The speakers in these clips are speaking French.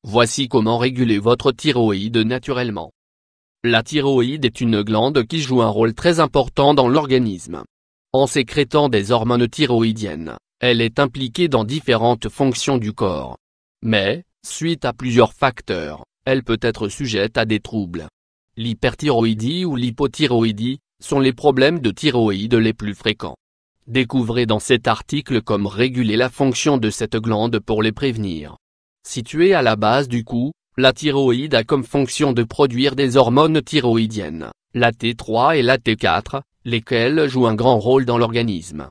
Voici comment réguler votre thyroïde naturellement. La thyroïde est une glande qui joue un rôle très important dans l'organisme. En sécrétant des hormones thyroïdiennes, elle est impliquée dans différentes fonctions du corps. Mais, suite à plusieurs facteurs, elle peut être sujette à des troubles. L'hyperthyroïdie ou l'hypothyroïdie sont les problèmes de thyroïde les plus fréquents. Découvrez dans cet article comment réguler la fonction de cette glande pour les prévenir. Située à la base du cou, la thyroïde a comme fonction de produire des hormones thyroïdiennes, la T3 et la T4, lesquelles jouent un grand rôle dans l'organisme.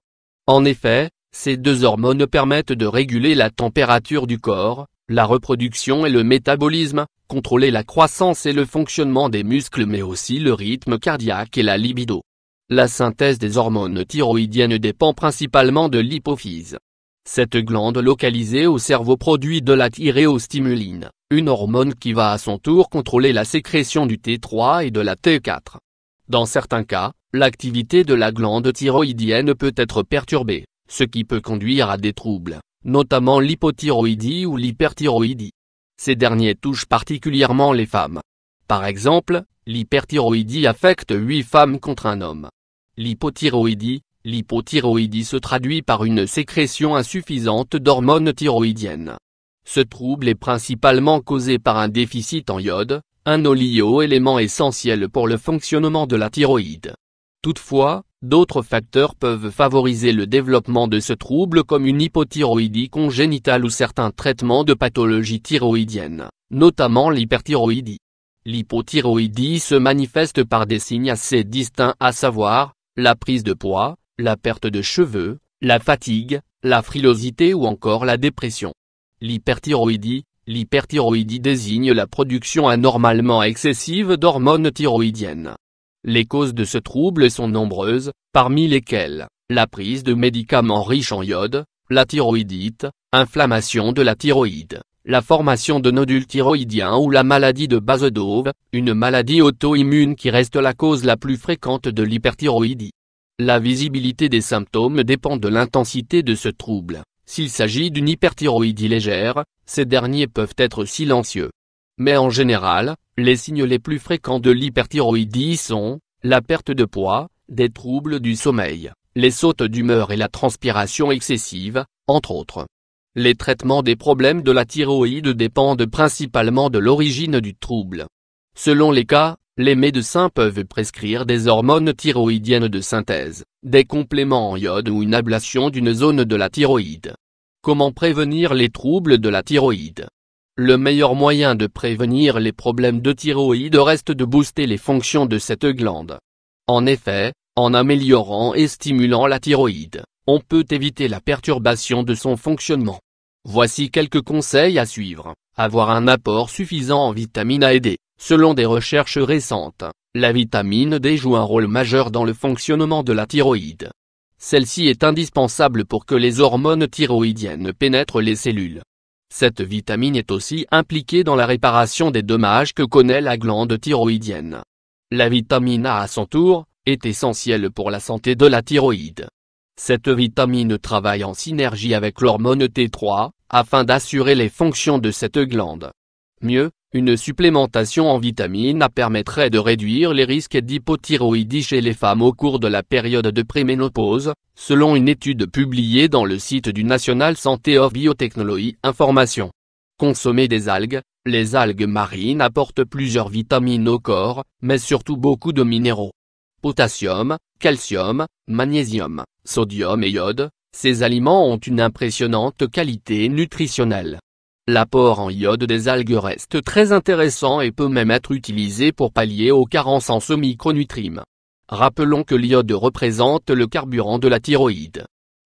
En effet, ces deux hormones permettent de réguler la température du corps, la reproduction et le métabolisme, contrôler la croissance et le fonctionnement des muscles mais aussi le rythme cardiaque et la libido. La synthèse des hormones thyroïdiennes dépend principalement de l'hypophyse. Cette glande localisée au cerveau produit de la thyréostimuline, une hormone qui va à son tour contrôler la sécrétion du T3 et de la T4. Dans certains cas, l'activité de la glande thyroïdienne peut être perturbée, ce qui peut conduire à des troubles, notamment l'hypothyroïdie ou l'hyperthyroïdie. Ces derniers touchent particulièrement les femmes. Par exemple, l'hyperthyroïdie affecte 8 femmes contre un homme. L'hypothyroïdie se traduit par une sécrétion insuffisante d'hormones thyroïdiennes. Ce trouble est principalement causé par un déficit en iode, un oligo-élément essentiel pour le fonctionnement de la thyroïde. Toutefois, d'autres facteurs peuvent favoriser le développement de ce trouble comme une hypothyroïdie congénitale ou certains traitements de pathologies thyroïdiennes, notamment l'hyperthyroïdie. L'hypothyroïdie se manifeste par des signes assez distincts à savoir, la prise de poids, la perte de cheveux, la fatigue, la frilosité ou encore la dépression. L'hyperthyroïdie désigne la production anormalement excessive d'hormones thyroïdiennes. Les causes de ce trouble sont nombreuses, parmi lesquelles, la prise de médicaments riches en iode, la thyroïdite, inflammation de la thyroïde, la formation de nodules thyroïdiens ou la maladie de Basedove, une maladie auto-immune qui reste la cause la plus fréquente de l'hyperthyroïdie. La visibilité des symptômes dépend de l'intensité de ce trouble. S'il s'agit d'une hyperthyroïdie légère, ces derniers peuvent être silencieux. Mais en général, les signes les plus fréquents de l'hyperthyroïdie sont la perte de poids, des troubles du sommeil, les sautes d'humeur et la transpiration excessive, entre autres. Les traitements des problèmes de la thyroïde dépendent principalement de l'origine du trouble. Selon les cas, les médecins peuvent prescrire des hormones thyroïdiennes de synthèse, des compléments en iode ou une ablation d'une zone de la thyroïde. Comment prévenir les troubles de la thyroïde ? Le meilleur moyen de prévenir les problèmes de thyroïde reste de booster les fonctions de cette glande. En effet, en améliorant et stimulant la thyroïde, on peut éviter la perturbation de son fonctionnement. Voici quelques conseils à suivre. Avoir un apport suffisant en vitamine A et D. Selon des recherches récentes, la vitamine D joue un rôle majeur dans le fonctionnement de la thyroïde. Celle-ci est indispensable pour que les hormones thyroïdiennes pénètrent les cellules. Cette vitamine est aussi impliquée dans la réparation des dommages que connaît la glande thyroïdienne. La vitamine A à son tour, est essentielle pour la santé de la thyroïde. Cette vitamine travaille en synergie avec l'hormone T3, afin d'assurer les fonctions de cette glande. Mieux, une supplémentation en vitamine A permettrait de réduire les risques d'hypothyroïdie chez les femmes au cours de la période de préménopause, selon une étude publiée dans le site du National Center of Biotechnology Information. Consommer des algues. Les algues marines apportent plusieurs vitamines au corps, mais surtout beaucoup de minéraux. Potassium, calcium, magnésium, sodium et iode, ces aliments ont une impressionnante qualité nutritionnelle. L'apport en iode des algues reste très intéressant et peut même être utilisé pour pallier aux carences en ce micronutriments. Rappelons que l'iode représente le carburant de la thyroïde.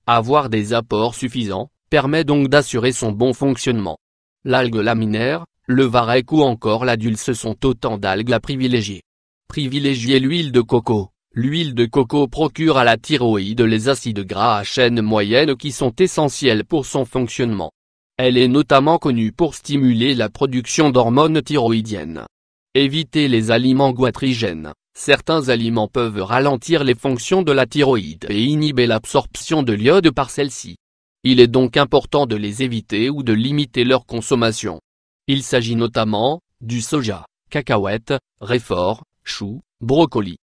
Avoir des apports suffisants, permet donc d'assurer son bon fonctionnement. L'algue laminaire, le varech ou encore la dulce sont autant d'algues à privilégier. Privilégiez l'huile de coco. L'huile de coco procure à la thyroïde les acides gras à chaîne moyenne qui sont essentiels pour son fonctionnement. Elle est notamment connue pour stimuler la production d'hormones thyroïdiennes. Évitez les aliments goitrigènes. Certains aliments peuvent ralentir les fonctions de la thyroïde et inhiber l'absorption de l'iode par celle-ci. Il est donc important de les éviter ou de limiter leur consommation. Il s'agit notamment du soja, cacahuètes, réfort, choux, brocoli.